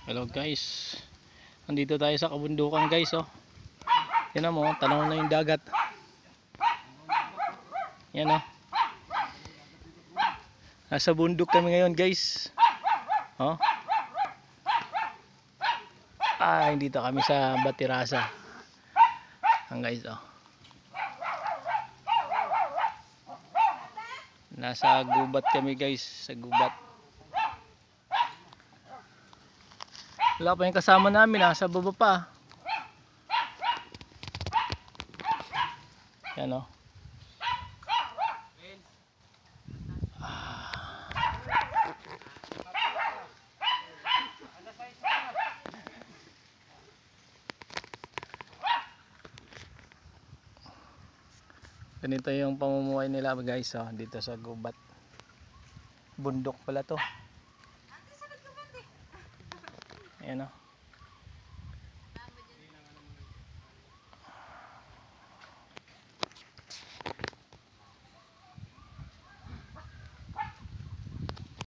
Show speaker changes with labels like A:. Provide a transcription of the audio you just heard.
A: Hello guys, nandito tayo sa kabundukan guys, oh. Yan mo, tanaw na yung dagat. Yan, oh. Nasa bundok kami ngayon guys, oh. Dito kami sa Batirasa ang guys, oh. Nasa gubat kami guys, sa gubat. Wala pa yung kasama namin, nasa baba pa. Yan, oh. Ganito yung pamumuhay nila guys, oh, dito sa gubat. Bundok pala to. Ayan, oh.